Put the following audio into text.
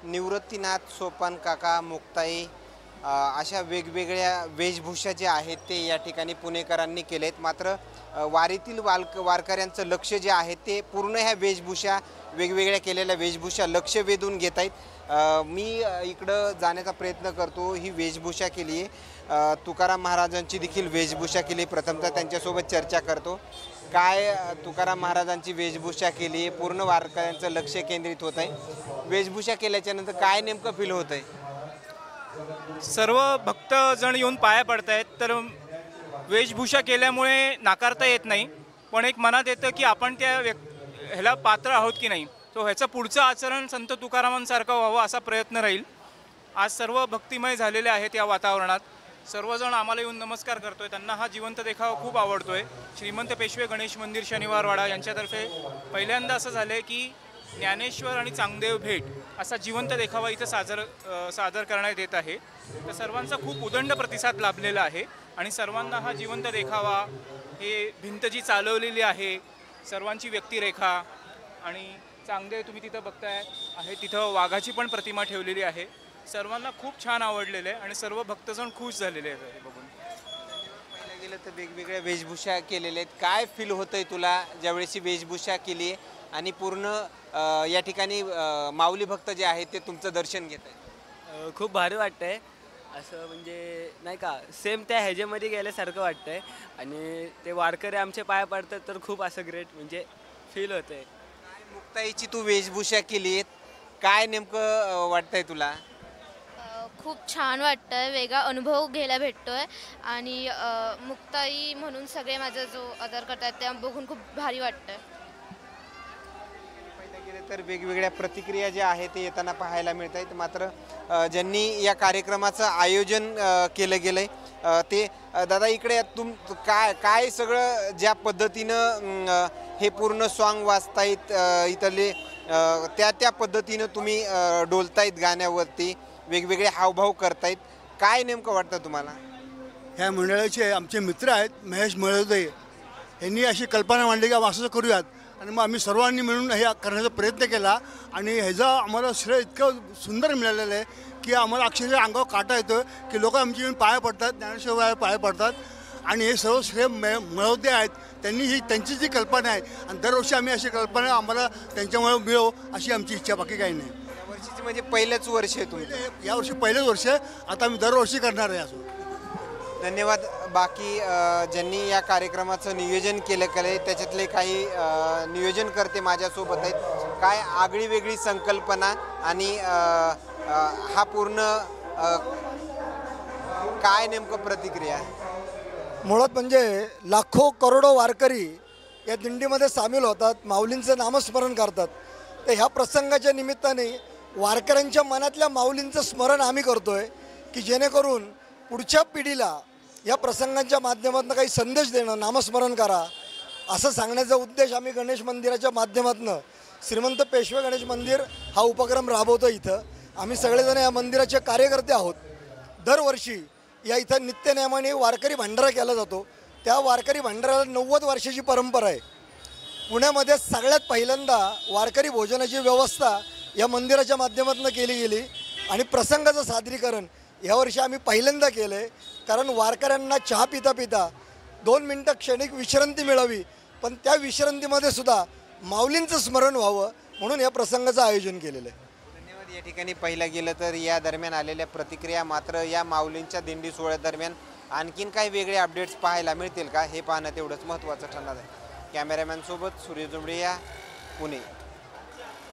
निवृत्तीनाथ सोपान काका मुक्ताई अशा वेगवेगळ्या वेशभूषा जे आहेत ते या ठिकाणी पुणेकरांनी केलेत। मात्र वारीतील वारकऱ्यांचं लक्ष जे आहे ते पूर्ण ह्या वेशभूषा वेगवेगळ्या केलेल्या वेशभूषा लक्ष वेधून घेत आहेत। मी इकडं जाण्याचा प्रयत्न करतो। ही वेशभूषा केली आहे, तुकाराम महाराजांची देखील वेशभूषा केली। प्रथमतः त्यांच्यासोबत चर्चा करतो। काय तुकाराम महाराजांची वेशभूषा केली, पूर्ण वारकऱ्यांचं लक्ष केंद्रित होत आहे। वेशभूषा केल्याच्या नंतर काय नेमकं फील होत आहे? सर्व भक्तजण येऊन पाया पडतायत, तर वेशभूषा केल्यामुळे नाकारता येत नाही, पण एक मनात येतं की आपण त्या ह्याला पात्र आहोत की नाही। तो ह्याचं पुढचं आचरण संत तुकारामांसारखं व्हावं असा प्रयत्न राहील। आज सर्व भक्तिमय झालेले आहेत या वातावरणात। सर्वजण आम्हाला येऊन नमस्कार करतोय। त्यांना हा जिवंत देखावा खूप आवडतोय। श्रीमंत पेशवे गणेश मंदिर शनिवारवाडा यांच्यातर्फे पहिल्यांदा असं झालंय की ज्ञानेश्वर आणि चांगदेव भेट असा जिवंत देखावा इथं सादर करण्यात येत आहे। तर सर्वांचा खूप उदंड प्रतिसाद लाभलेला आहे आणि सर्वांना हा जिवंत देखावा, हे भिंत जी चालवलेली आहे, सर्वांची व्यक्तिरेखा आणि चांगदेव तुम्ही तिथं बघताय आहे, तिथं वाघाची पण प्रतिमा ठेवलेली आहे। सर्वांना खूप छान आवडलेलं आहे आणि सर्व भक्तजण खुश झालेले आहेत हे बघून। पहिलं गेलं तर वेगवेगळ्या वेशभूषा केलेल्या आहेत। काय फील होतंय तुला ज्यावेळेस वेशभूषा केली आहे आणि पूर्ण या ठिकाणी माऊली भक्त जे आहेत ते तुमचं दर्शन घेत आहेत? खूप भारी वाटतंय। असं म्हणजे नाही का, सेम त्या ह्याच्यामध्ये गेल्यासारखं वाटतंय आणि ते वारकरी आमचे पाया पडतात तर खूप असं ग्रेट म्हणजे फील होतंय। मुक्ताईची तू वेशभूषा केली आहे, काय नेमकं वाटतंय तुला? खूप छान वाटतंय, वेगळा अनुभव घ्यायला भेटतोय आणि मुक्ताई म्हणून सगळे माझा जो आदर करतात त्या बघून खूप भारी वाटतंय। पहिलं गेलं तर वेगवेगळ्या प्रतिक्रिया ज्या आहेत ते येताना पाहायला मिळत आहेत। मात्र ज्यांनी या कार्यक्रमाचं आयोजन केलं गेलंय ते दादा इकडे काय सगळं ज्या पद्धतीनं हे पूर्ण सॉन्ग वाजतायत, इथले त्या पद्धतीनं तुम्ही डोलतायत गाण्यावरती, वेगवेगळे हावभाव करतायत, काय नेमकं वाटतं तुम्हाला? ह्या मंडळाचे आमचे मित्र आहेत महेश मळवदे, यांनी अशी कल्पना मांडली की असं करूयात आणि मग आम्ही सर्वांनी मिळून हे करण्याचा प्रयत्न केला आणि ह्याचा आम्हाला श्रेय इतकं सुंदर मिळालेलं आहे की आम्हाला अक्षरशः अंगावर काटा येतो की लोक आमची येऊन पाया पडतात, ज्ञानेश्वर पाया पडतात आणि हे सर्व श्रेय मळवदे आहेत। त्यांची जी कल्पना आहे आणि दरवर्षी आम्ही अशी कल्पना आम्हाला त्यांच्यामुळे मिळो अशी आमची इच्छा, बाकी काही नाही। यावर्षीची म्हणजे पहिलंच वर्ष आहे तुमचं? यावर्षी पहिलंच वर्ष आहे, आता आम्ही दरवर्षी करणार आहे असं। धन्यवाद। बाकी ज्यांनी या कार्यक्रमाचं नियोजन केलं त्याच्यातले काही नियोजन करते माझ्यासोबत आहेत। काय आगळी वेगळी संकल्पना आणि हा पूर्ण काय नेमकं प्रतिक्रिया? मुळात म्हणजे लाखो करोडो वारकरी या दिंडीमध्ये सामील होतात, माऊलींचं नामस्मरण करतात। तर ह्या प्रसंगाच्या निमित्ताने वारकऱ्यांच्या मनातल्या माऊलींचं स्मरण आम्ही करतोय की जेणेकरून पुढच्या पिढीला या प्रसंगांच्या माध्यमातून काही संदेश देणं, नामस्मरण करा असं सांगण्याचा उद्देश आम्ही गणेश मंदिराच्या माध्यमातून श्रीमंत पेशवे गणेश मंदिर हा उपक्रम राबवतो। इथं आम्ही सगळेजण या मंदिराचे कार्यकर्ते आहोत। दरवर्षी या इथं नित्यनेमाने वारकरी भंडारा केला जातो। त्या वारकरी भंडाराला 90 वर्षाची परंपरा आहे। पुण्यामध्ये सगळ्यात पहिल्यांदा वारकरी भोजनाची व्यवस्था या मंदिराच्या माध्यमातून केली गेली आणि प्रसंगाचं सादरीकरण यावर्षी आम्ही पहिल्यांदा केलं आहे, कारण वारकऱ्यांना चहा पिता पिता 2 मिनटं क्षणिक विश्रांती मिळावी, पण त्या विश्रांतीमध्ये सुद्धा माऊलींचं स्मरण व्हावं म्हणून या प्रसंगाचं आयोजन केलेलं आहे। धन्यवाद। या ठिकाणी पाहिलं गेलं तर या दरम्यान आलेल्या प्रतिक्रिया, मात्र या माऊलींच्या दिंडी सोहळ्यादरम्यान आणखीन काही वेगळे अपडेट्स पाहायला मिळतील का हे पाहणं तेवढंच महत्त्वाचं ठरणार आहे। कॅमेरामॅनसोबत सूर्य जुंबडिया, पुणे।